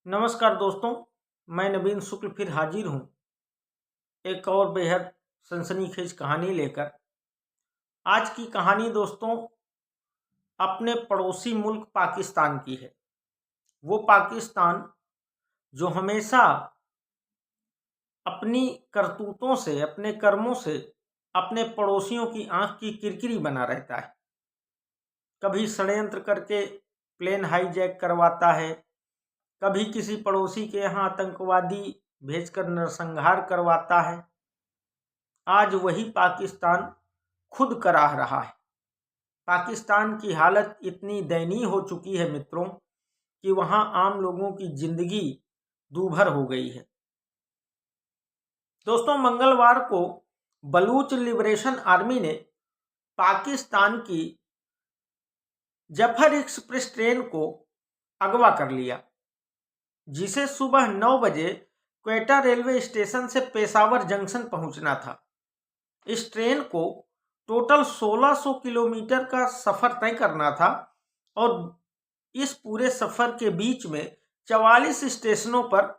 नमस्कार दोस्तों, मैं नवीन शुक्ल फिर हाजिर हूँ एक और बेहद सनसनीखेज कहानी लेकर। आज की कहानी दोस्तों अपने पड़ोसी मुल्क पाकिस्तान की है। वो पाकिस्तान जो हमेशा अपनी करतूतों से, अपने कर्मों से अपने पड़ोसियों की आंख की किरकिरी बना रहता है। कभी षड्यंत्र करके प्लेन हाईजैक करवाता है, कभी किसी पड़ोसी के यहाँ आतंकवादी भेजकर नरसंहार करवाता है। आज वही पाकिस्तान खुद कराह रहा है। पाकिस्तान की हालत इतनी दयनीय हो चुकी है मित्रों कि वहां आम लोगों की जिंदगी दूभर हो गई है। दोस्तों, मंगलवार को बलूच लिबरेशन आर्मी ने पाकिस्तान की जफर एक्सप्रेस ट्रेन को अगवा कर लिया, जिसे सुबह 9 बजे क्वेटा रेलवे स्टेशन से पेशावर जंक्शन पहुंचना था। इस ट्रेन को टोटल 1600 किलोमीटर का सफर तय करना था और इस पूरे सफर के बीच में 44 स्टेशनों पर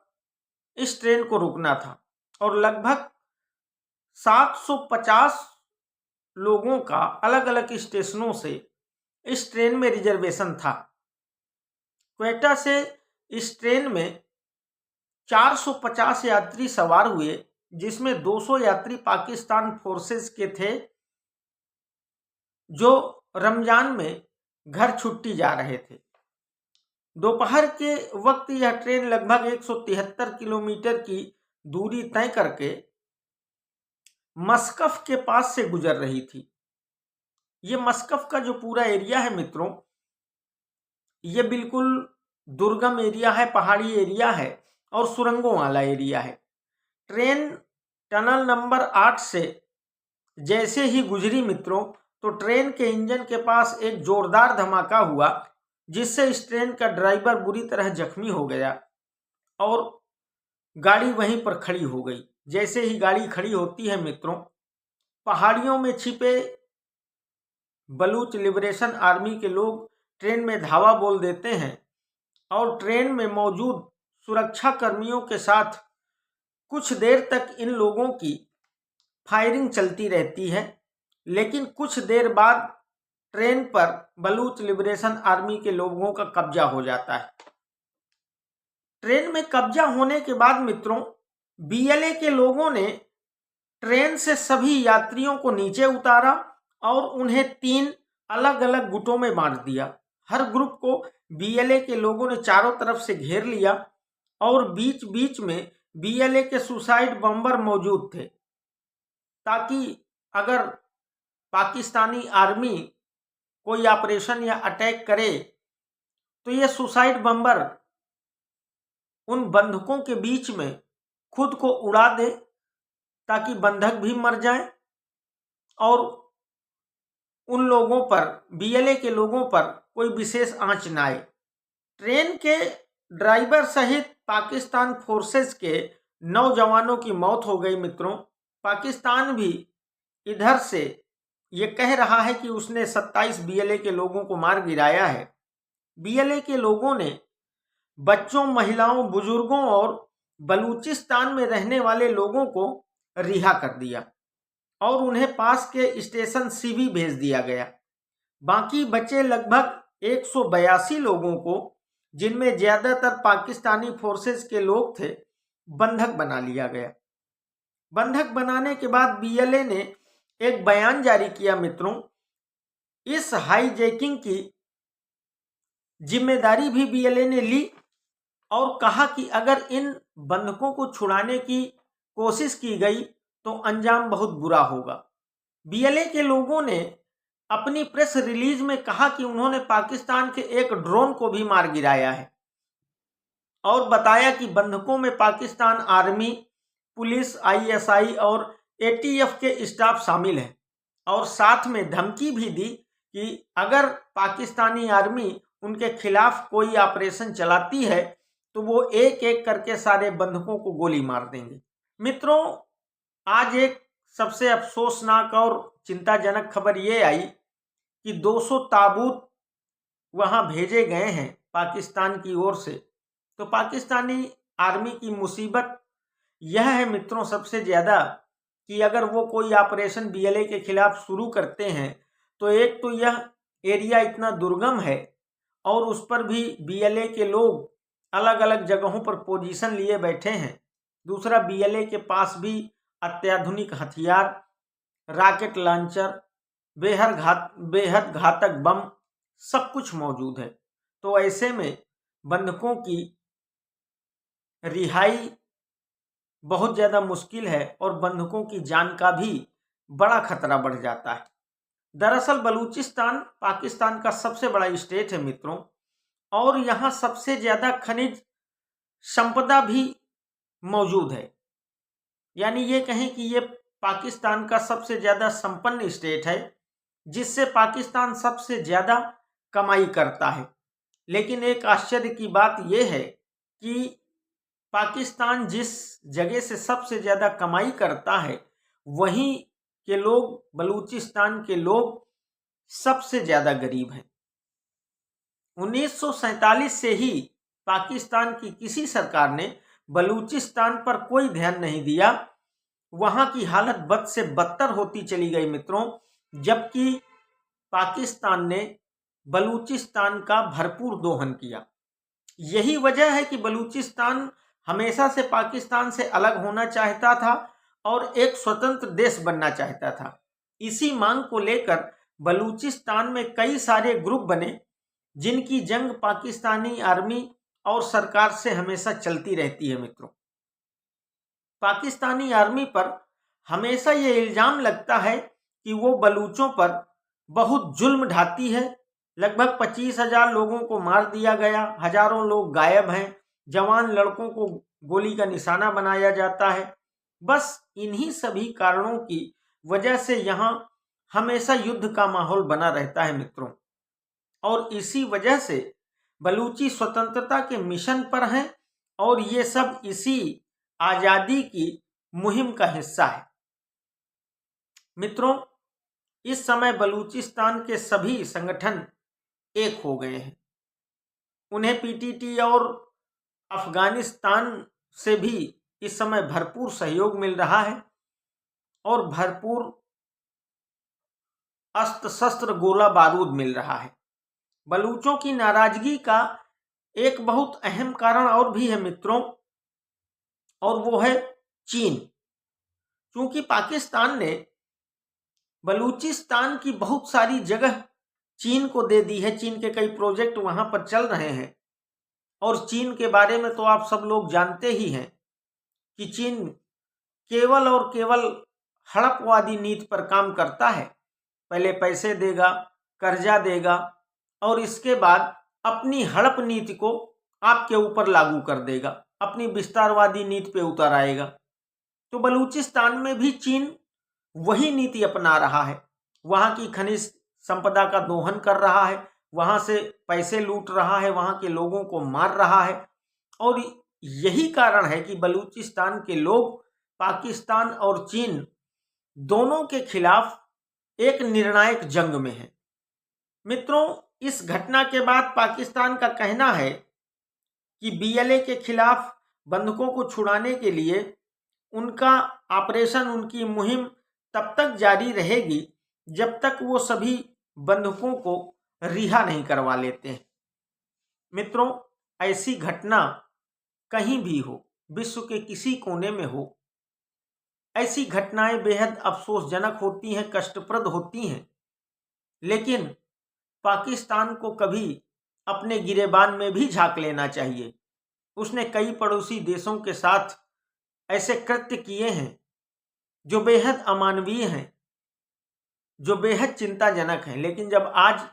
इस ट्रेन को रुकना था और लगभग 750 लोगों का अलग अलग स्टेशनों से इस ट्रेन में रिजर्वेशन था। क्वेटा से इस ट्रेन में 450 यात्री सवार हुए, जिसमें 200 यात्री पाकिस्तान फोर्सेस के थे जो रमजान में घर छुट्टी जा रहे थे। दोपहर के वक्त यह ट्रेन लगभग 173 किलोमीटर की दूरी तय करके मस्कफ के पास से गुजर रही थी। ये मस्कफ का जो पूरा एरिया है मित्रों, ये बिल्कुल दुर्गम एरिया है, पहाड़ी एरिया है और सुरंगों वाला एरिया है। ट्रेन टनल नंबर 8 से जैसे ही गुजरी मित्रों, तो ट्रेन के इंजन के पास एक जोरदार धमाका हुआ, जिससे इस ट्रेन का ड्राइवर बुरी तरह जख्मी हो गया और गाड़ी वहीं पर खड़ी हो गई। जैसे ही गाड़ी खड़ी होती है मित्रों, पहाड़ियों में छिपे बलूच लिबरेशन आर्मी के लोग ट्रेन में धावा बोल देते हैं और ट्रेन में मौजूद सुरक्षा कर्मियों के साथ कुछ देर तक इन लोगों की फायरिंग चलती रहती है। लेकिन कुछ देर बाद ट्रेन पर बलूच लिबरेशन आर्मी के लोगों का कब्जा हो जाता है। ट्रेन में कब्जा होने के बाद मित्रों, बीएलए के लोगों ने ट्रेन से सभी यात्रियों को नीचे उतारा और उन्हें 3 अलग अलग गुटों में बांट दिया। हर ग्रुप को बीएलए के लोगों ने चारों तरफ से घेर लिया और बीच बीच में बीएलए के सुसाइड बम्बर मौजूद थे, ताकि अगर पाकिस्तानी आर्मी कोई ऑपरेशन या अटैक करे तो ये सुसाइड बम्बर उन बंधकों के बीच में खुद को उड़ा दे, ताकि बंधक भी मर जाएं और उन लोगों पर, बीएलए के लोगों पर कोई विशेष आंच ना आए। ट्रेन के ड्राइवर सहित पाकिस्तान फोर्सेस के 9 जवानों की मौत हो गई मित्रों। पाकिस्तान भी इधर से ये कह रहा है कि उसने 27 बीएलए के लोगों को मार गिराया है। बीएलए के लोगों ने बच्चों, महिलाओं, बुजुर्गों और बलूचिस्तान में रहने वाले लोगों को रिहा कर दिया और उन्हें पास के स्टेशन सीबी भेज दिया गया। बाकी बचे लगभग 182 लोगों को, जिनमें ज्यादातर पाकिस्तानी फोर्सेस के लोग थे, बंधक बना लिया गया। बंधक बनाने के बाद बीएलए ने एक बयान जारी किया मित्रों। इस हाईजैकिंग की जिम्मेदारी भी बीएलए ने ली और कहा कि अगर इन बंधकों को छुड़ाने की कोशिश की गई तो अंजाम बहुत बुरा होगा। बीएलए के लोगों ने अपनी प्रेस रिलीज में कहा कि उन्होंने पाकिस्तान के एक ड्रोन को भी मार गिराया है और बताया कि बंधकों में पाकिस्तान आर्मी, पुलिस, आईएसआई और एटीएफ के स्टाफ शामिल हैं और साथ में धमकी भी दी कि अगर पाकिस्तानी आर्मी उनके खिलाफ कोई ऑपरेशन चलाती है तो वो एक एक करके सारे बंधकों को गोली मार देंगे। मित्रों, आज एक सबसे अफसोसनाक और चिंताजनक खबर ये आई कि 200 ताबूत वहां भेजे गए हैं पाकिस्तान की ओर से, तो पाकिस्तानी आर्मी की मुसीबत यह है मित्रों सबसे ज़्यादा कि अगर वो कोई ऑपरेशन बीएलए के खिलाफ शुरू करते हैं तो एक तो यह एरिया इतना दुर्गम है और उस पर भी बीएलए के लोग अलग अलग जगहों पर पोजीशन लिए बैठे हैं। दूसरा, बीएलए के पास भी अत्याधुनिक हथियार, रॉकेट लॉन्चर, बेहद घातक बम सब कुछ मौजूद है। तो ऐसे में बंधकों की रिहाई बहुत ज़्यादा मुश्किल है और बंधकों की जान का भी बड़ा खतरा बढ़ जाता है। दरअसल बलूचिस्तान पाकिस्तान का सबसे बड़ा स्टेट है मित्रों, और यहाँ सबसे ज़्यादा खनिज संपदा भी मौजूद है। यानी ये कहें कि ये पाकिस्तान का सबसे ज़्यादा संपन्न स्टेट है, जिससे पाकिस्तान सबसे ज़्यादा कमाई करता है। लेकिन एक आश्चर्य की बात यह है कि पाकिस्तान जिस जगह से सबसे ज़्यादा कमाई करता है, वहीं के लोग, बलूचिस्तान के लोग सबसे ज़्यादा गरीब हैं। 1947 से ही पाकिस्तान की किसी सरकार ने बलूचिस्तान पर कोई ध्यान नहीं दिया। वहां की हालत बद से बदतर होती चली गई मित्रों, जबकि पाकिस्तान ने बलूचिस्तान का भरपूर दोहन किया। यही वजह है कि बलूचिस्तान हमेशा से पाकिस्तान से अलग होना चाहता था और एक स्वतंत्र देश बनना चाहता था। इसी मांग को लेकर बलूचिस्तान में कई सारे ग्रुप बने, जिनकी जंग पाकिस्तानी आर्मी और सरकार से हमेशा चलती रहती है मित्रों। पाकिस्तानी आर्मी पर हमेशा ये इल्जाम लगता है कि वो बलूचों पर बहुत जुल्म ढाती है। लगभग 25,000 लोगों को मार दिया गया, हजारों लोग गायब हैं, जवान लड़कों को गोली का निशाना बनाया जाता है। बस इन्हीं सभी कारणों की वजह से यहाँ हमेशा युद्ध का माहौल बना रहता है मित्रों, और इसी वजह से बलूची स्वतंत्रता के मिशन पर हैं और ये सब इसी आज़ादी की मुहिम का हिस्सा है। मित्रों, इस समय बलूचिस्तान के सभी संगठन एक हो गए हैं। उन्हें पीटीटी और अफगानिस्तान से भी इस समय भरपूर सहयोग मिल रहा है और भरपूर अस्त्र शस्त्र, गोला बारूद मिल रहा है। बलूचों की नाराजगी का एक बहुत अहम कारण और भी है मित्रों, और वो है चीन। क्योंकि पाकिस्तान ने बलूचिस्तान की बहुत सारी जगह चीन को दे दी है। चीन के कई प्रोजेक्ट वहां पर चल रहे हैं, और चीन के बारे में तो आप सब लोग जानते ही हैं कि चीन केवल और केवल हड़पवादी नीति पर काम करता है। पहले पैसे देगा, कर्जा देगा, और इसके बाद अपनी हड़प नीति को आपके ऊपर लागू कर देगा, अपनी विस्तारवादी नीति पे उतर आएगा। तो बलूचिस्तान में भी चीन वही नीति अपना रहा है। वहां की खनिज संपदा का दोहन कर रहा है, वहां से पैसे लूट रहा है, वहां के लोगों को मार रहा है। और यही कारण है कि बलूचिस्तान के लोग पाकिस्तान और चीन दोनों के खिलाफ एक निर्णायक जंग में हैं। मित्रों, इस घटना के बाद पाकिस्तान का कहना है कि बीएलए के खिलाफ बंधकों को छुड़ाने के लिए उनका ऑपरेशन, उनकी मुहिम तब तक जारी रहेगी जब तक वो सभी बंधकों को रिहा नहीं करवा लेते हैं। मित्रों, ऐसी घटना कहीं भी हो, विश्व के किसी कोने में हो, ऐसी घटनाएं बेहद अफसोसजनक होती हैं, कष्टप्रद होती हैं। लेकिन पाकिस्तान को कभी अपने गिरेबान में भी झांक लेना चाहिए। उसने कई पड़ोसी देशों के साथ ऐसे कृत्य किए हैं जो बेहद अमानवीय हैं, जो बेहद चिंताजनक हैं। लेकिन जब आज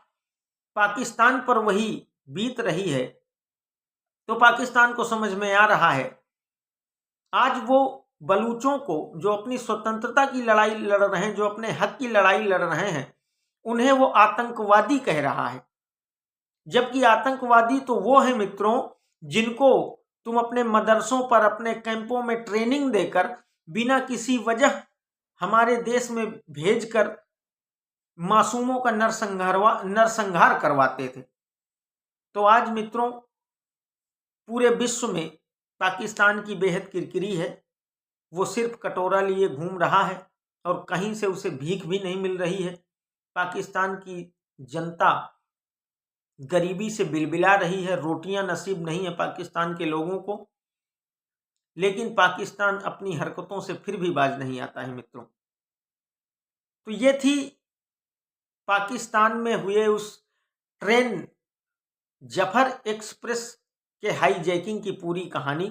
पाकिस्तान पर वही बीत रही है तो पाकिस्तान को समझ में आ रहा है, आज वो बलूचों को जो अपनी स्वतंत्रता की लड़ाई लड़ रहे हैं, जो अपने हक की लड़ाई लड़ रहे हैं, उन्हें वो आतंकवादी कह रहा है। जबकि आतंकवादी तो वो है मित्रों जिनको तुम अपने मदरसों पर, अपने कैंपों में ट्रेनिंग देकर बिना किसी वजह हमारे देश में भेजकर मासूमों का नरसंहार करवाते थे। तो आज मित्रों पूरे विश्व में पाकिस्तान की बेहद किरकिरी है। वो सिर्फ कटोरा लिए घूम रहा है और कहीं से उसे भीख भी नहीं मिल रही है। पाकिस्तान की जनता गरीबी से बिलबिला रही है, रोटियां नसीब नहीं है पाकिस्तान के लोगों को, लेकिन पाकिस्तान अपनी हरकतों से फिर भी बाज नहीं आता है मित्रों। तो ये थी पाकिस्तान में हुए उस ट्रेन जफर एक्सप्रेस के हाईजैकिंग की पूरी कहानी।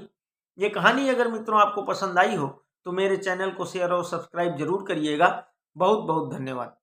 ये कहानी अगर मित्रों आपको पसंद आई हो तो मेरे चैनल को शेयर और सब्सक्राइब जरूर करिएगा। बहुत बहुत धन्यवाद।